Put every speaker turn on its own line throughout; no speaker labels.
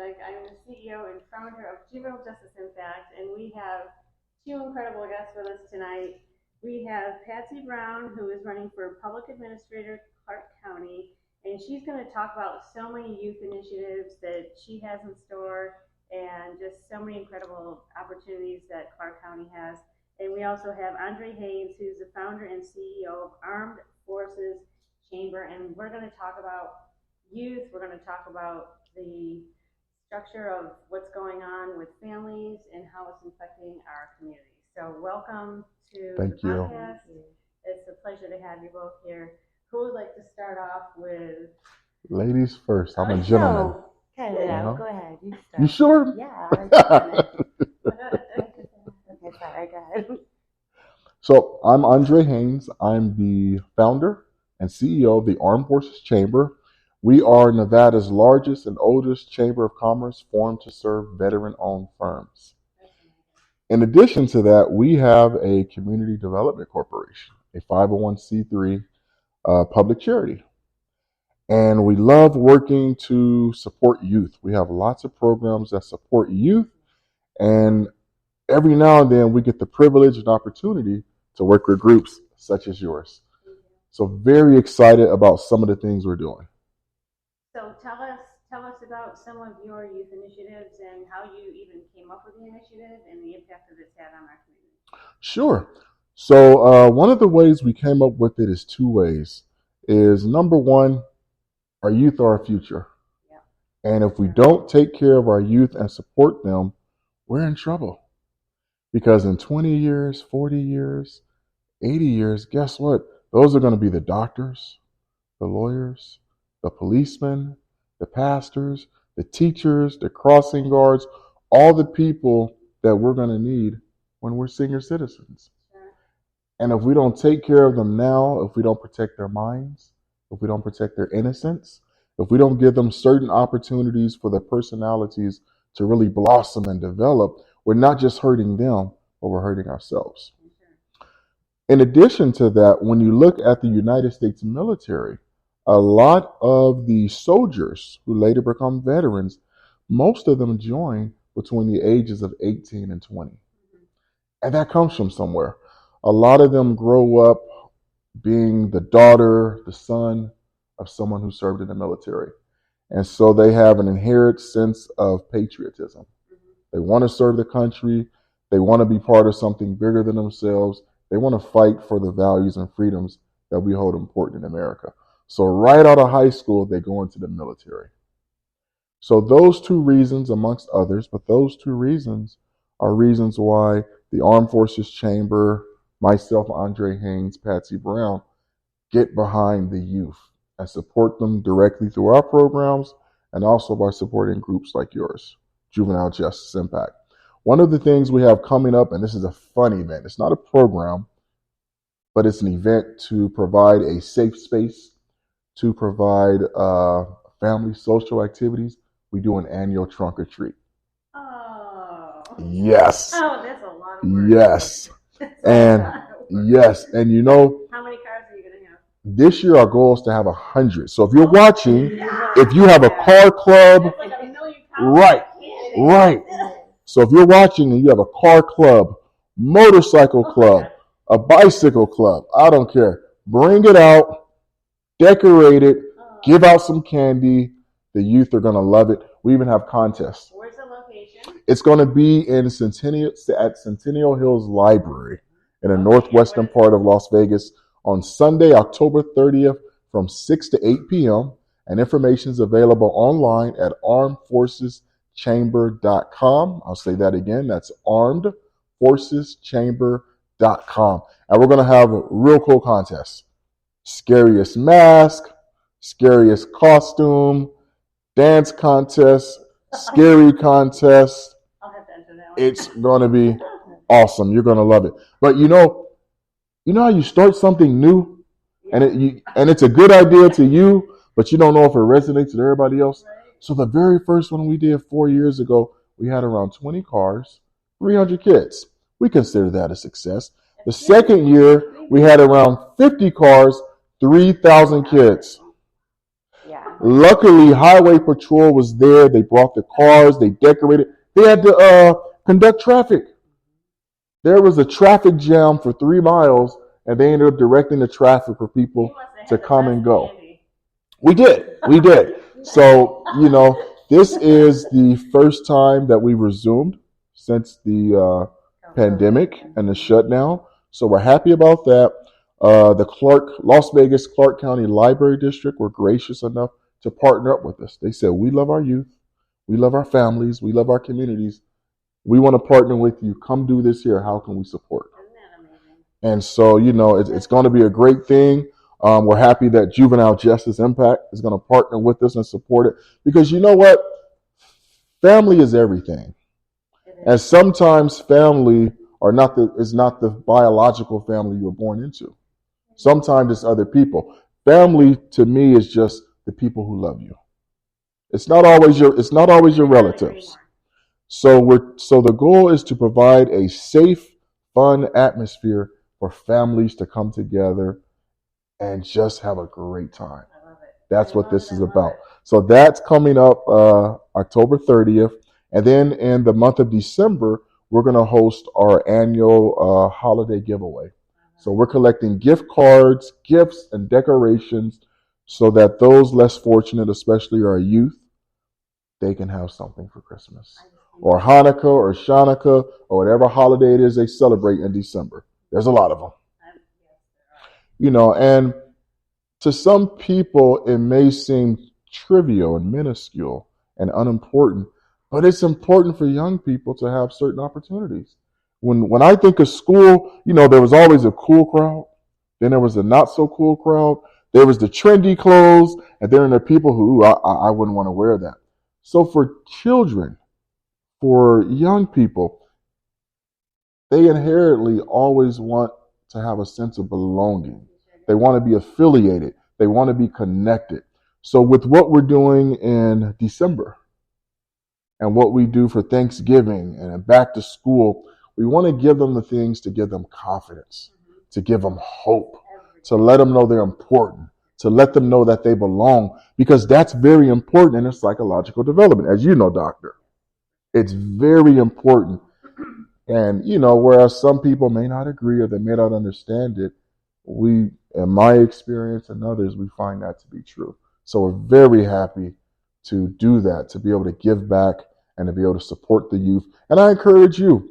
I'm the CEO and founder of Juvenile Justice Impact, and we have two incredible guests with us tonight. We have Patsy Brown, who is running for Public Administrator, Clark County, and she's going to talk about so many youth initiatives that she has in store and just so many incredible opportunities that Clark County has. And we also have Andre Haynes, who's the founder and CEO of Armed Forces Chamber, and we're going to talk about youth. We're going to talk about the structure of what's going on with families and how it's affecting our community. So welcome to
Thank
the
you.
podcast. It's a pleasure to have you both here. Who would like to start off with?
Ladies first. I'm a gentleman.
Cut it out. Go ahead. You start.
You sure?
Yeah. Okay, sorry. Go ahead.
So I'm Andre Haynes. I'm the founder and CEO of the Armed Forces Chamber. We are Nevada's largest and oldest chamber of commerce formed to serve veteran-owned firms. In addition to that, we have a community development corporation, a 501c3 public charity. And we love working to support youth. We have lots of programs that support youth. And every now and then we get the privilege and opportunity to work with groups such as yours. So very excited about some of the things we're doing.
So tell us about some of your youth initiatives and how you even came up with the initiative and the impact that it's had on our community.
Sure. So one of the ways we came up with it is two ways. Is number one, our youth are our future. Yeah. And if we don't take care of our youth and support them, we're in trouble. Because in 20 years, 40 years, 80 years, guess what? Those are going to be the doctors, the lawyers, the policemen, the pastors, the teachers, the crossing guards, all the people that we're going to need when we're senior citizens. Sure. And if we don't take care of them now, if we don't protect their minds, if we don't protect their innocence, if we don't give them certain opportunities for their personalities to really blossom and develop, we're not just hurting them, but we're hurting ourselves. In addition to that, when you look at the United States military, a lot of the soldiers who later become veterans, most of them join between the ages of 18 and 20. And that comes from somewhere. A lot of them grow up being the daughter, the son of someone who served in the military. And so they have an inherent sense of patriotism. They want to serve the country. They want to be part of something bigger than themselves. They want to fight for the values and freedoms that we hold important in America. So right out of high school, they go into the military. So those two reasons, amongst others, but those two reasons are reasons why the Armed Forces Chamber, myself, Andre Haynes, Patsy Brown, get behind the youth and support them directly through our programs and also by supporting groups like yours, Juvenile Justice Impact. One of the things we have coming up, and this is a fun event, it's not a program, but it's an event to provide a safe space, to provide family social activities. We do an annual trunk or treat.
Oh.
Yes.
Oh, that's a lot of work.
Yes. And yes, and you know,
how many cars are you going to have?
This year our goal is to have 100. So if you're watching, if you have a car club,
that's like a million cars.
Right. So if you're watching and you have a car club, motorcycle club, a bicycle club, I don't care. Bring it out, decorate it, give out some candy. The youth are going to love it. We even have contests.
Where's the location?
It's going to be in Centennial Hills Library in the northwestern part of Las Vegas on Sunday, October 30th from 6 to 8 p.m. And information is available online at armedforceschamber.com. I'll say that again. That's armedforceschamber.com. And we're going to have a real cool contest. Scariest mask, scariest costume, dance contest, scary contest.
I'll have to enter that one.
It's going to be awesome. You're going to love it. But you know how you start something new and it's a good idea to you, but you don't know if it resonates with everybody else.
Right.
So the very first one we did 4 years ago, we had around 20 cars, 300 kids. We consider that a success. The second year, we had around 50 cars, 3,000 kids.
Yeah.
Luckily, Highway Patrol was there. They brought the cars. They decorated. They had to conduct traffic. There was a traffic jam for 3 miles, and they ended up directing the traffic for people to come and go. We did. So, this is the first time that we resumed since the pandemic and the shutdown. So we're happy about that. The Las Vegas Clark County Library District were gracious enough to partner up with us. They said, we love our youth, we love our families, we love our communities. We want to partner with you. Come do this here. How can we support?
Isn't that amazing?
And so, it's going to be a great thing. We're happy that Juvenile Justice Impact is going to partner with us and support it, because you know what? Family is everything. And sometimes family is not the biological family you were born into. Sometimes it's other people. Family to me is just the people who love you. It's not always your relatives. So the goal is to provide a safe, fun atmosphere for families to come together and just have a great time.
I love it.
That's what this is about. So that's coming up October 30th. And then in the month of December, we're going to host our annual holiday giveaway. So we're collecting gift cards, gifts, and decorations so that those less fortunate, especially our youth, they can have something for Christmas or Hanukkah or Chanukah or whatever holiday it is they celebrate in December. There's a lot of them. And to some people, it may seem trivial and minuscule and unimportant, but it's important for young people to have certain opportunities. When I think of school, there was always a cool crowd. Then there was a not so cool crowd. There was the trendy clothes, and then there are people who I wouldn't want to wear that. So for children, for young people, they inherently always want to have a sense of belonging. They want to be affiliated. They want to be connected. So with what we're doing in December and what we do for Thanksgiving and back to school, we want to give them the things to give them confidence, to give them hope, to let them know they're important, to let them know that they belong, because that's very important in their psychological development. As you know, doctor, it's very important. And, whereas some people may not agree or they may not understand it, in my experience and others, we find that to be true. So we're very happy to do that, to be able to give back and to be able to support the youth. And I encourage you,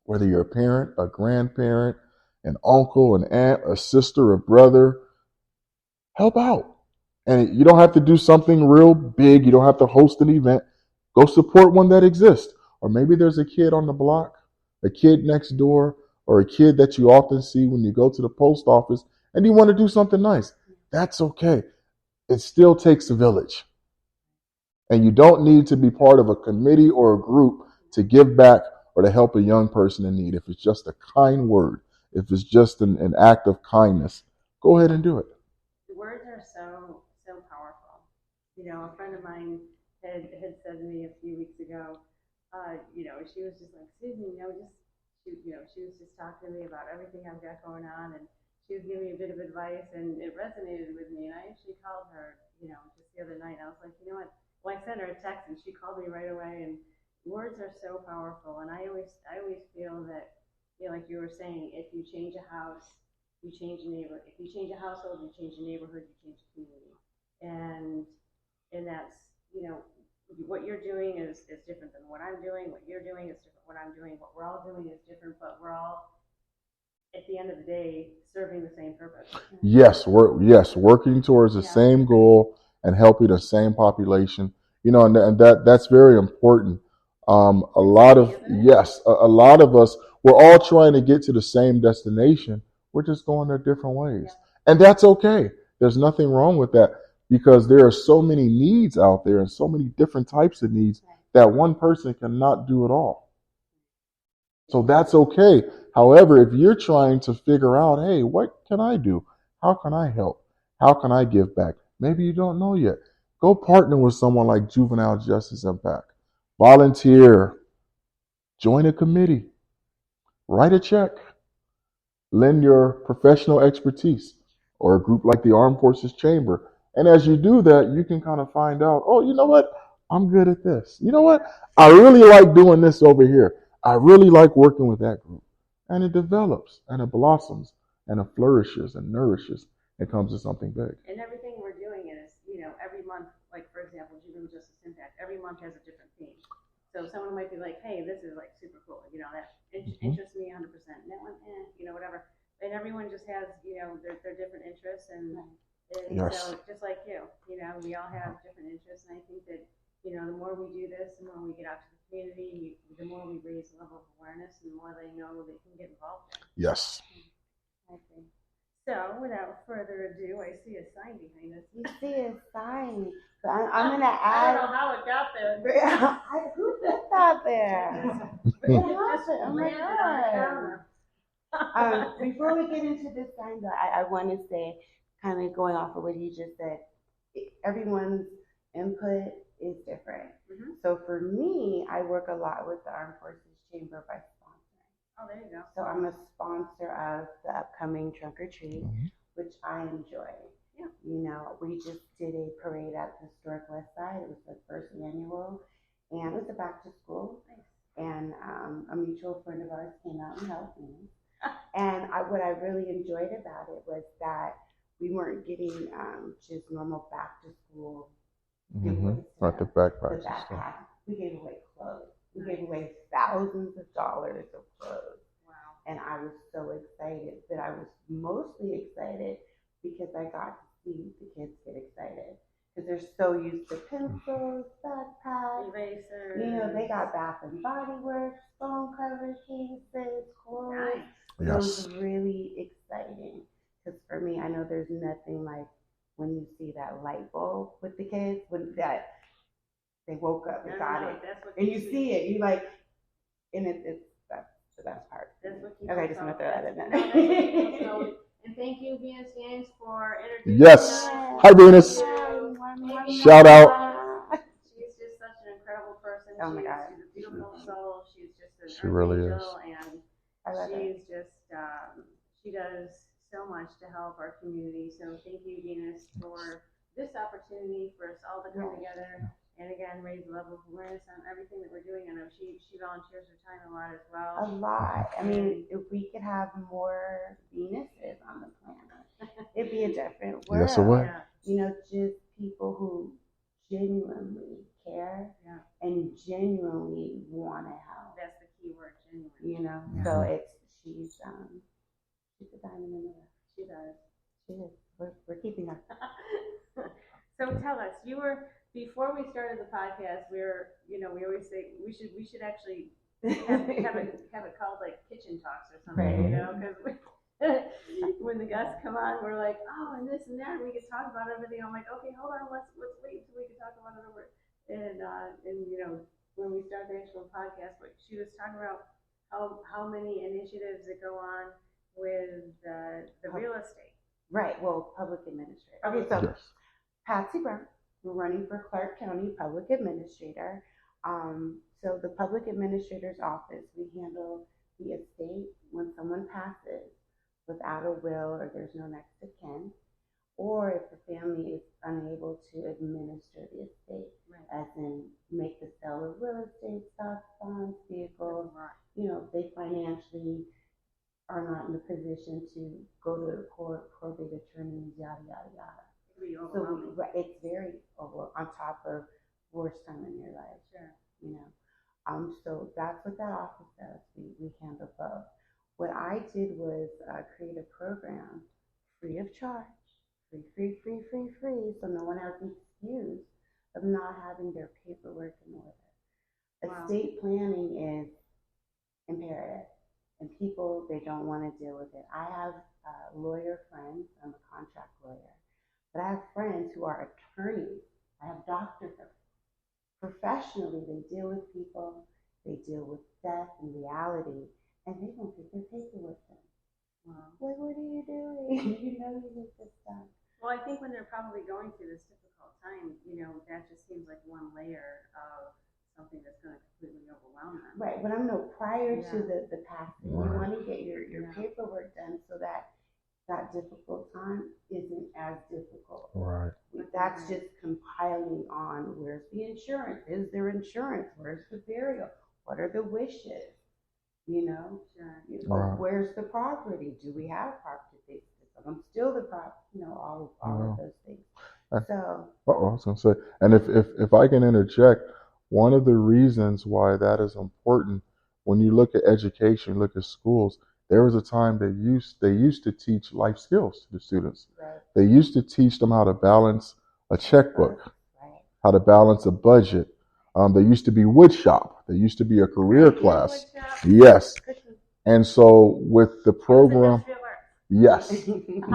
whether you're a parent, a grandparent, an uncle, an aunt, a sister, a brother, help out. And you don't have to do something real big. You don't have to host an event. Go support one that exists. Or maybe there's a kid on the block, a kid next door, or a kid that you often see when you go to the post office and you want to do something nice. That's okay. It still takes a village. And you don't need to be part of a committee or a group to give back or to help a young person in need. If it's just a kind word, if it's just an act of kindness, go ahead and do it.
Words are so powerful. A friend of mine had said to me a few weeks ago, she was just like, Susan, she was just talking to me about everything I've got going on, and she was giving me a bit of advice, and it resonated with me. And I actually called her, just the other night. I was like, you know what? Well, I sent her a text, and she called me right away. And words are so powerful, and I always feel that, like you were saying, if you change a house, you change a neighbor. If you change a household, you change a neighborhood, you change a community. And that's, what you're doing is different than what I'm doing. What you're doing is different. What I'm doing, what we're all doing is different, but we're all, at the end of the day, serving the same purpose.
Yes, working towards the same goal and helping the same population. And that's very important. A lot of us, we're all trying to get to the same destination. We're just going their different ways, and that's okay. There's nothing wrong with that, because there are so many needs out there and so many different types of needs that one person cannot do it all. So that's okay. However, if you're trying to figure out, hey, what can I do? How can I help? How can I give back? Maybe you don't know yet. Go partner with someone like Juvenile Justice Impact. Volunteer. Join a committee. Write a check. Lend your professional expertise, or a group like the Armed Forces Chamber. And as you do that, you can kind of find out, oh, you know what? I'm good at this. You know what? I really like doing this over here. I really like working with that group. And it develops and it blossoms and it flourishes and nourishes and comes to something big.
And everything we're doing is, every month, like for example, Juvenile Justice Impact, every month has a different theme. So someone might be like, hey, this is like super cool, that interests me 100%. And that one, whatever. And everyone just has, their different interests, and
Yes.
so just like you, we all have different interests, and I think that, the more we do this, the more we get out to the community, the more we raise the level of awareness, and the more they know they can get involved in.
Yes.
I think. So, without further ado, I see a sign behind us.
You see a sign. So I'm going to
I
add.
don't know how it got there.
Who put that there? Oh my God. Before we get into this sign, though, I want to say, kind of going off of what you just said, everyone's input is different.
Mm-hmm.
So for me, I work a lot with the Armed Forces Chamber by sponsoring.
Oh, there you go.
So I'm a sponsor of the upcoming Trunk or Treat, which I enjoy.
Yeah.
We just did a parade at the Historic West Side. It was the first annual, and it was a back to school.
Nice.
And a mutual friend of ours came out and helped me. And what I really enjoyed about it was that we weren't getting just normal back to school giveaways.
Not the backpacks.
We gave away clothes. We gave away thousands of dollars of clothes.
Wow.
And I was so excited. But I was mostly excited because I got to see the kids get excited. Because they're so used to pencils, backpacks,
erasers.
They got Bath and Body Works, phone cover cases, clothes.
Nice.
It was really exciting. Because for me, I know there's nothing like when you see that light bulb with the kids, when that they woke up and got it, and you see it, you like, and that's the best part.
That's what
okay, I just want to throw that in there.
And thank you, Venus Gaines, for introducing
Yes.
us.
Hi, Venus. Shout out.
She's just such an incredible person.
Oh my God.
She's a beautiful soul. She's just an
She really
angel,
is.
and she's just she does so much to help our community. So thank you, Venus, for this opportunity for us all to come together and again raise the level of awareness on everything that we're doing. I know she volunteers her time a lot as well.
A lot. I mean, if we could have more Venuses on the planet, it'd be a different world.
Yes, it would.
Just people who genuinely care and genuinely want to help.
That's the key word, genuine.
So she's a diamond in the rough.
She does.
She is. We're keeping her.
So tell us, before we started the podcast, we always say we should actually have it called like kitchen talks or something, because when the guests come on, we're like, oh, and this and that, and we can talk about everything. I'm like, okay, hold on, let's wait until we can talk about it over. And when we start the actual podcast, but she was talking about how many initiatives that go on with the real estate.
Right. Well, public administrator. Okay, so Patsy Brown, we're running for Clark County Public Administrator. So the Public Administrator's Office, we handle the estate when someone passes without a will or there's no next of kin, or if the family is unable to administer the estate, as in make the sale of real estate, stocks, bonds, vehicles. They financially are not in a position to go to the court, probate attorneys, yada yada yada. So it's very on top of worst time in your life. So that's what that office does. We handle both. What I did was create a program free of charge, free, so no one has an excuse of not having their paperwork in order. Estate planning is imperative, and people, they don't want to deal with it. I have lawyer friends. I'm a contract lawyer, but I have friends who are attorneys. I have doctors. Professionally, they deal with people, they deal with death and reality, and they don't get their paperwork done. Like, what are you doing? You need this stuff.
Well, I think when they're probably going through this difficult time, that just seems like one layer of something that's going to completely overwhelm them.
Right, but prior to the passing, you want to get your paperwork done so that that difficult time isn't as difficult.
Right.
That's just compiling on where's the insurance? Is there insurance? Where's the burial? What are the wishes? You know,
Right.
where's the property? Do we have property? I'm still the property. You know, all of those things. So.
I was gonna say, and if I can interject, one of the reasons why that is important, when you look at education, look at schools, there was a time they used to teach life skills to the students.
Right.
They used to teach them how to balance a checkbook,
Right.
how to balance a budget. There used to be wood shop. There used to be a career class. Yes. And so with the program, yes,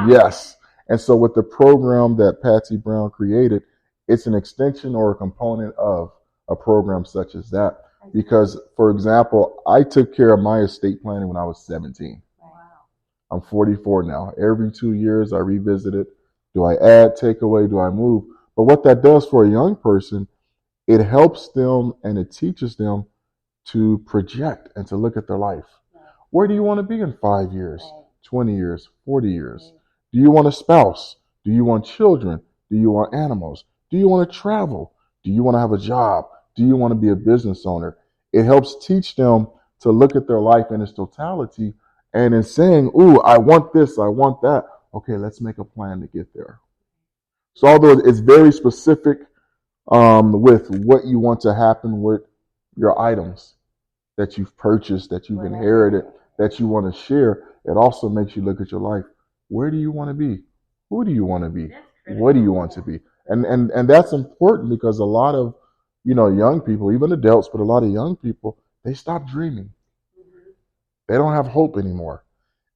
yes. And so with the program that Patsy Brown created, it's an extension or a component of a program such as that. Because, for example, I took care of my estate planning when I was 17.
Wow.
I'm 44 now. Every 2 years I revisit it. Do I add, take away, do I move? But what that does for a young person, it helps them and it teaches them to project and to look at their life. Where do you want to be in 5 years, 20 years, 40 years? Do you want a spouse? Do you want children? Do you want animals? Do you want to travel? Do you want to have a job? Do you want to be a business owner? It helps teach them to look at their life in its totality, and in saying, ooh, I want this, I want that. Okay, let's make a plan to get there. So although it's very specific with what you want to happen with your items that you've purchased, that you've inherited, that you want to share, it also makes you look at your life. Where do you want to be? Who do you want to be? What do you want to be? And that's important because a lot of, young people, even adults, but a lot of young people, they stop dreaming. They don't have hope anymore.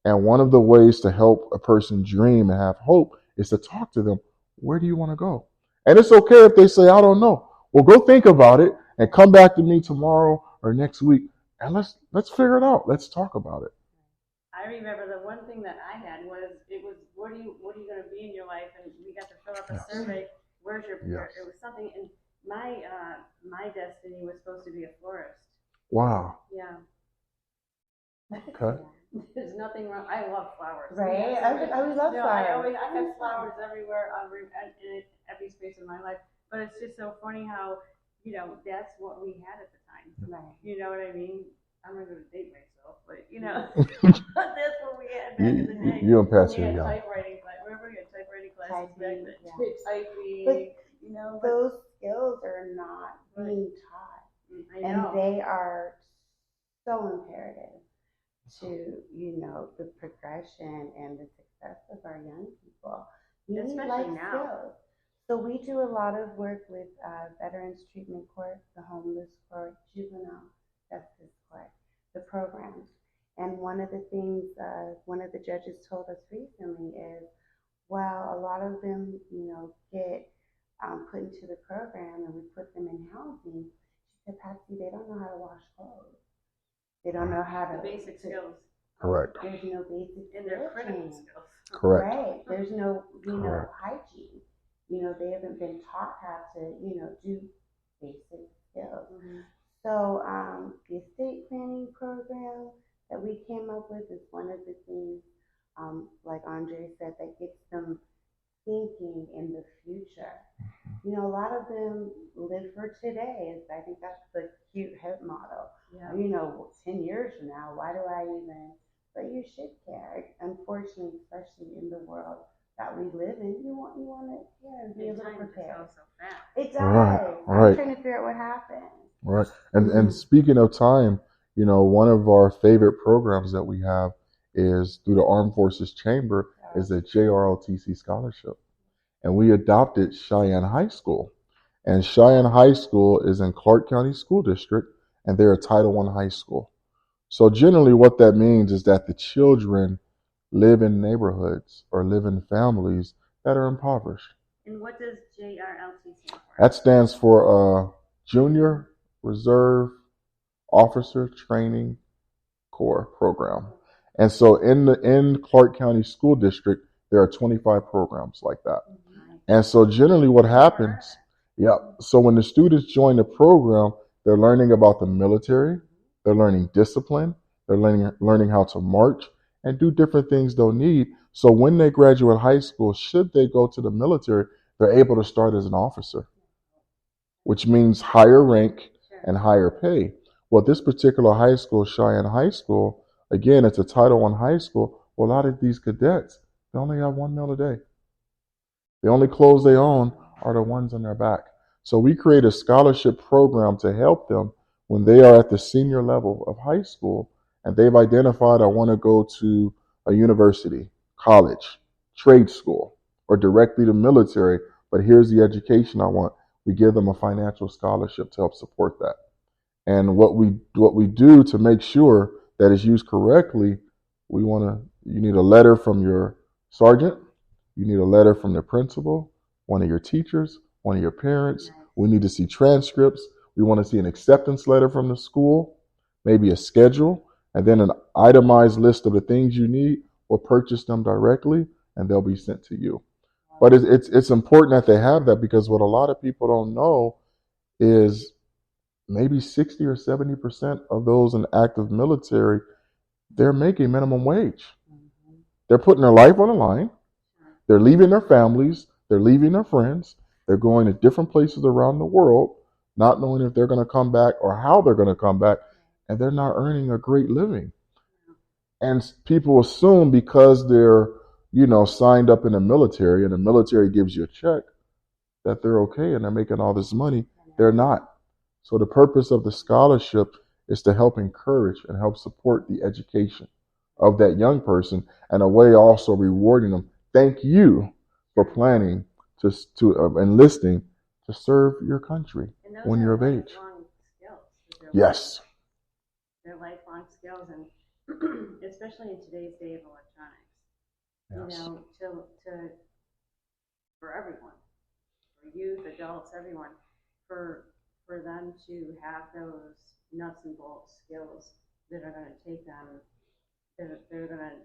And one of the ways to help a person dream and have hope is to talk to them. Where do you want to go? And it's okay if they say, I don't know. Well, go think about it and come back to me tomorrow or next week and let's figure it out. Let's talk about it.
I remember the one thing that I had was what are you going to be in your life? And we got to fill out a survey. Where's your It was something, and my destiny was supposed to be a florist.
Wow.
Yeah.
Okay.
There's nothing wrong. I love flowers.
Right. I would love flowers.
I have flowers everywhere, in every space of my life. But it's just so funny how, that's what we had at the time.
Right.
You know what I mean? I'm not going to date myself, but, that's what we had back in the day.
You and Patsy are young.
Typewriting class. Remember we had typewriting classes back then? Typing,
but those skills are not being taught. And they are so imperative to, the progression and the success of our young people.
Especially now.
Skills. So we do a lot of work with Veterans Treatment Court, the Homeless Court, Juvenile Justice Court, the programs. And one of the things, one of the judges told us recently is, well, a lot of them, get put into the program and we put them in housing. She said, Patsy, they don't know how to wash clothes. They don't know how to.
The basic skills.
Correct.
There's no basic skills.
And they're critical skills.
Correct.
Right. There's no, hygiene. They haven't been taught how to, do basic skills. Mm-hmm. So the estate planning program that we came up with is one of the things, like Andre said, that gets them thinking in the future. A lot of them live for today. I think that's the cute hip model. Yeah. 10 years from now, why do I even? But you should care. Unfortunately, especially in the world that we live in, you want to care and be able to prepare. It does.
Right.
I'm trying to figure out what happened.
Right. And speaking of time, one of our favorite programs that we have is through the Armed Forces Chamber is a JROTC scholarship. And we adopted Cheyenne High School. And Cheyenne High School is in Clark County School District, and they're a Title I high school. So generally what that means is that the children live in neighborhoods or live in families that are impoverished.
And what does JRLT stand for?
That stands for Junior Reserve Officer Training Corps program. And so in Clark County School District, there are 25 programs like that. Mm-hmm. And so generally what happens, so when the students join the program, they're learning about the military, they're learning discipline, they're learning how to march and do different things they'll need So when they graduate high school, should they go to the military, they're able to start as an officer, which means higher rank and higher pay. Well, this particular high school, Cheyenne High School, again, it's a Title I high school. Well, a lot of these cadets, they only have 1 meal a day. The only clothes they own are the ones on their back. So we create a scholarship program to help them when they are at the senior level of high school and they've identified I want to go to a university, college, trade school, or directly to military, but here's the education I want. We give them a financial scholarship to help support that. And what we do to make sure that it's used correctly, you need a letter from your sergeant, you need a letter from the principal, one of your teachers, one of your parents. We need to see transcripts. We want to see an acceptance letter from the school, maybe a schedule, and then an itemized list of the things you need, or purchase them directly and they'll be sent to you. But it's important that they have that, because what a lot of people don't know is maybe 60 or 70% of those in active military, they're making minimum wage. They're putting their life on the line. They're leaving their families. They're leaving their friends. They're going to different places around the world, not knowing if they're going to come back or how they're going to come back. And they're not earning a great living. And people assume because they're, signed up in the military and the military gives you a check, that they're okay and they're making all this money. They're not. So the purpose of the scholarship is to help encourage and help support the education of that young person, and a way also rewarding them. Thank you for planning to enlisting to serve your country when you're of age. Yes.
They're lifelong skills, and especially in today's day of electronics.
Yes.
For everyone, for youth, adults, everyone, for them to have those nuts and bolts skills that are going to take them, that they're going to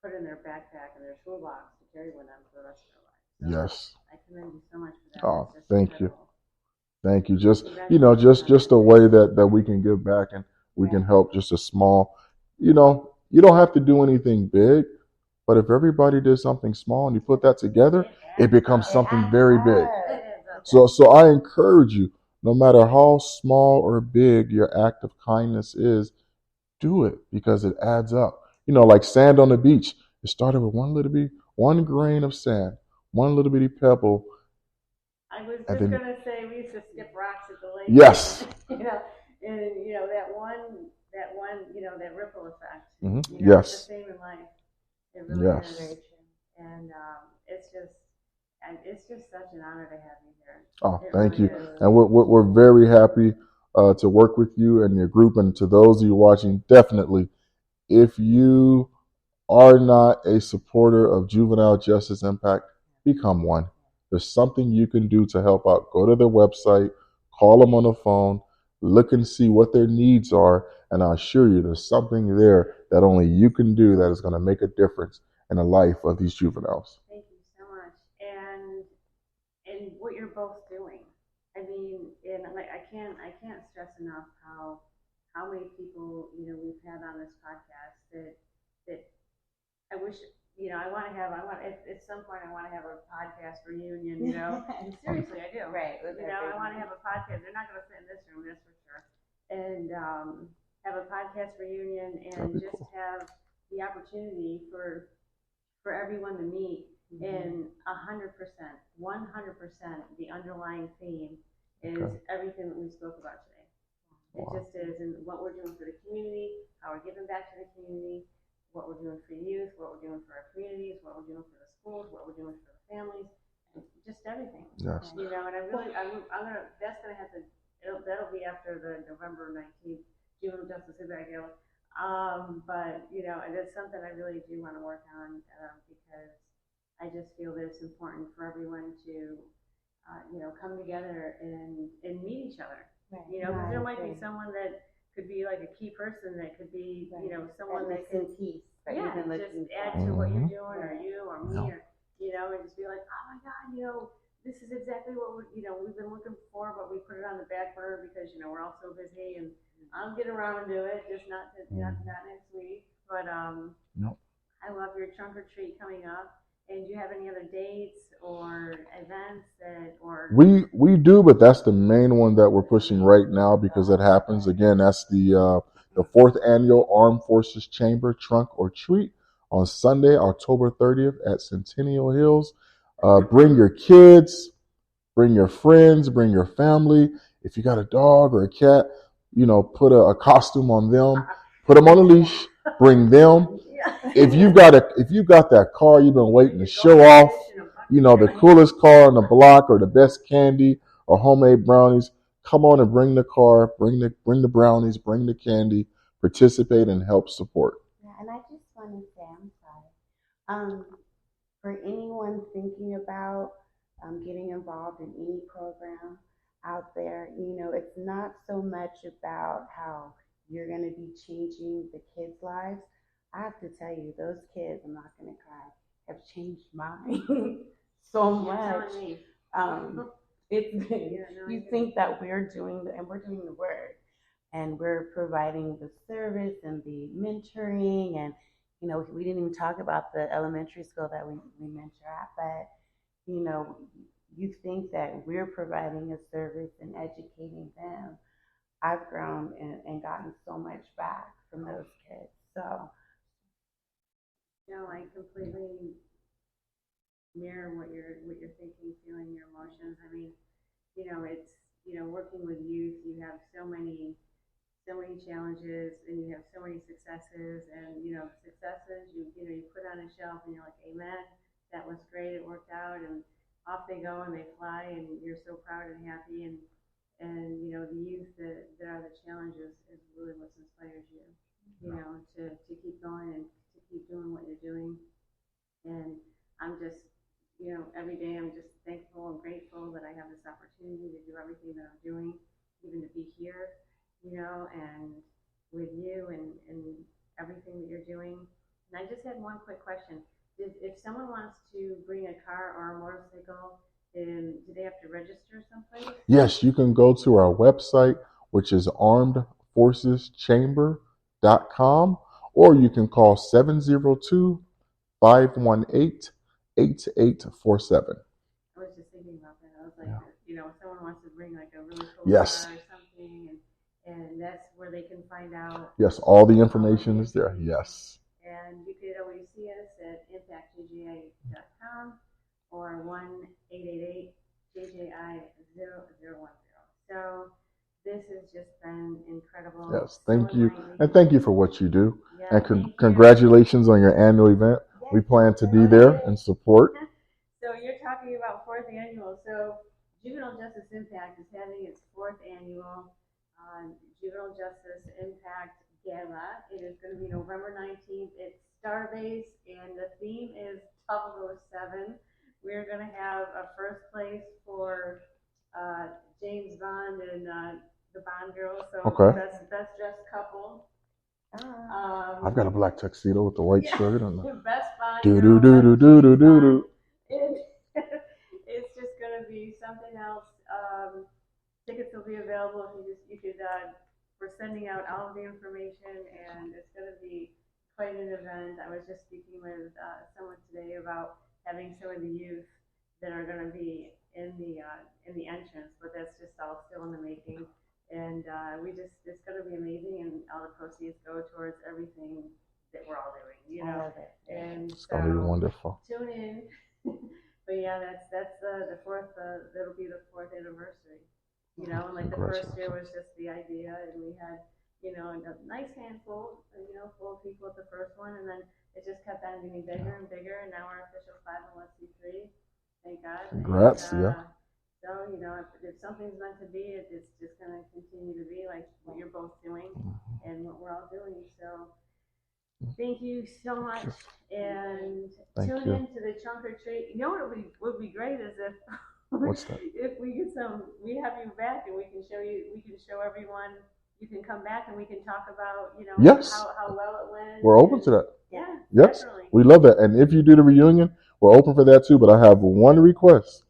put in their backpack and their toolbox to carry with them for the rest of their life. So
yes.
I commend you so much for that.
Oh, thank
incredible.
you. Thank you. Just a way that we can give back and we can help, just a small, you don't have to do anything big, but if everybody did something small and you put that together, it becomes something very big. So I encourage you, no matter how small or big your act of kindness is, do it, because it adds up. Like sand on the beach. It started with one grain of sand, one little bitty pebble.
I was just going to say, we used to skip rocks at the lake.
Yes.
And that ripple effect.
Mm-hmm.
Yes.
Yes.
It's the same in life. It really
yes.
is. And it's just such an honor to have you here.
Oh, thank you. And we're very happy to work with you and your group, and to those of you watching, definitely, if you are not a supporter of Juvenile Justice Impact, become one. There's something you can do to help out. Go to their website, call them on the phone, look and see what their needs are, and I assure you there's something there that only you can do that is going to make a difference in the life of these juveniles.
Thank you so much. And what you're both doing. I mean, and I can't stress enough how many people we've had on this podcast that I wish at some point I want to have a podcast reunion. Seriously, I do.
Right.
I want to have a podcast. They're not going to fit in this room, that's for sure. And have a podcast reunion and just cool. Have the opportunity for everyone to meet. And 100%, the underlying theme is everything that we spoke about today. It just is, and what we're doing for the community, how we're giving back to the community, what we're doing for youth, what we're doing for our communities, what we're doing for the schools, what we're doing for the families, just everything.
Yes.
And that'll be after the November 19th Juvenile Justice Impact Gala. But it's something I really do want to work on because I just feel that it's important for everyone to, come together and meet each other. Right. Because there might be someone that could be like a key person that could be, someone that could
peace.
Just add to what you're doing, or you, or me, or and just be like, oh my God, this is exactly what we've been looking for, but we put it on the back burner because we're all so busy, and I'll get around to it, just not next week, but I love your trunk or treat coming up. And do you have any other dates or events
We do, but that's the main one that we're pushing right now because it happens again. That's the fourth annual Armed Forces Chamber Trunk or Treat on Sunday, October 30th at Centennial Hills. Bring your kids, bring your friends, bring your family. If you got a dog or a cat, put a costume on them, put them on a leash, bring them. If you got that car you've been waiting to show off, the coolest car on the block or the best candy or homemade brownies, come on and bring the car, bring the brownies, bring the candy, participate and help support.
Yeah, and I just want to say, I'm sorry. For anyone thinking about getting involved in any program out there, it's not so much about how you're going to be changing the kids' lives. I have to tell you, those kids, I'm not going to cry, have changed mine so much. It's you think that we're doing we're doing the work, and we're providing the service and the mentoring, and we didn't even talk about the elementary school that we mentor at, but you think that we're providing a service and educating them. I've grown and gotten so much back from those kids. So
I completely mirror what you're thinking, feeling, your emotions. I mean, it's working with youth. You have so many challenges, and you have so many successes. And successes you put on a shelf, and you're like, amen, that was great, it worked out, and off they go and they fly, and you're so proud and happy. And the youth that are the challenges is really what inspires you. To keep going and to keep doing what you're doing. And I'm just, every day I'm just thankful and grateful that I have this opportunity to do everything that I'm doing, even to be here, and with you and everything that you're doing. And I just had one quick question. If someone wants to bring a car or a motorcycle, do they have to register someplace?
Yes, you can go to our website, which is armedforceschamber.com, or you can call 702-518-8847.
I was just thinking about that. I was like, if someone wants to bring like a really cool
Yes.
car or something, and that's where they can find out.
Yes, all the information is there. Yes.
And you could always see us at impactjji.com or 1-888-JJI-0010. So this has just been incredible.
Yes, thank
So
you.
enlightening.
And thank you for what you do.
Yeah,
And
thank you.
congratulations on your annual event. We plan to be there and support.
So you're talking about fourth annual. So Juvenile Justice Impact is having its fourth annual Juvenile Justice Impact Gala. It is going to be November 19th. It's star-based, and the theme is 007. We're going to have a first place for James Bond and the Bond girls. So best dressed couple.
I've got a black tuxedo with the white shirt on.
The best Bond
Do
girl.
do do do do do do.
It's just going to be something else. Tickets will be available. We're sending out all of the information, and it's going to be quite an event. I was just speaking with someone today about having some of the youth that are going to be in the entrance, but that's just all still in the making. And it's going to be amazing, and all the proceeds go towards everything that we're all doing.
I love it.
And
it's going to be wonderful.
Tune in. But yeah, that's the fourth. That'll be the fourth anniversary. And like the first year was just the idea, and we had a nice handful, full of people at the first one, and then it just kept on getting bigger and bigger, and now we're official 501c3. Thank God.
Congrats,
yeah. So if something's meant to be, it's just gonna continue to be like what you're both doing and what we're all doing. So thank you so much, and tune in to the trunk or treat. What would be great is if
What's that?
if we have you back, and we can show everyone. You can come back and we can talk about
Yes.
how well it went.
We're open to that.
Yeah.
Yes,
definitely.
we love that. And if you do the reunion, we're open for that too. But I have one request.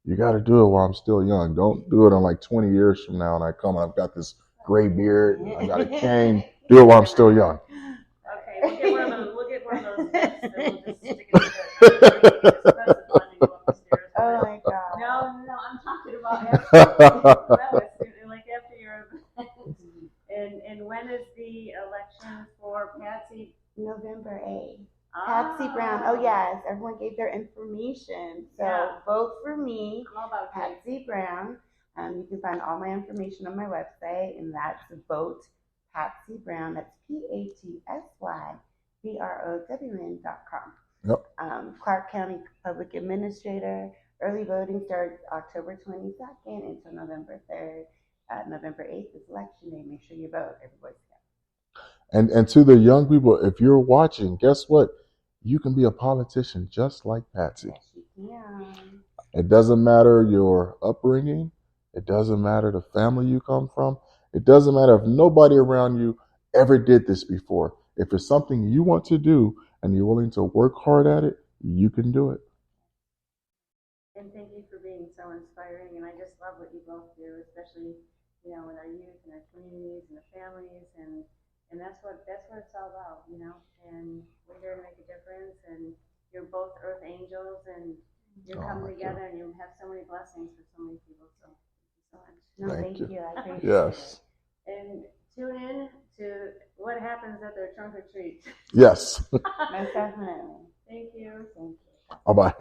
You got to do it while I'm still young. Don't do it on like 20 years from now and I come and I've got this gray beard and I got a cane. Do it while I'm still young.
Okay, we'll get one of those
Oh my God.
No, I'm talking about after, like after your event. And when is the election for Patsy?
November 8th.
Oh.
Patsy Brown. Oh yes, everyone gave their information. So
Yeah.
vote for me,
I'm all about
Patsy Brown. You can find all my information on my website, and that's vote Patsy Brown. That's PatsyBrown.com.
Yep.
Clark County Public Administrator. Early voting starts October 22nd until November 3rd. November 8th is election day. Make sure you vote. Everybody's
And to the young people, if you're watching, guess what? You can be a politician just like Patsy.
Yes, you can.
It doesn't matter your upbringing. It doesn't matter the family you come from. It doesn't matter if nobody around you ever did this before. If it's something you want to do and you're willing to work hard at it, you can do it.
And thank you for being so inspiring. And I just love what you both do, especially, with our youth and our communities and the families. And that's what it's all about, And we're here to make a difference. And you're both earth angels, and you're coming together, and you have so many blessings for so many people. So thank you so much.
No, thank you. I appreciate
Yes.
it.
And tune in to what happens at their trunk or treat.
Yes.
Most definitely.
Thank you.
Thank you.
Bye-bye.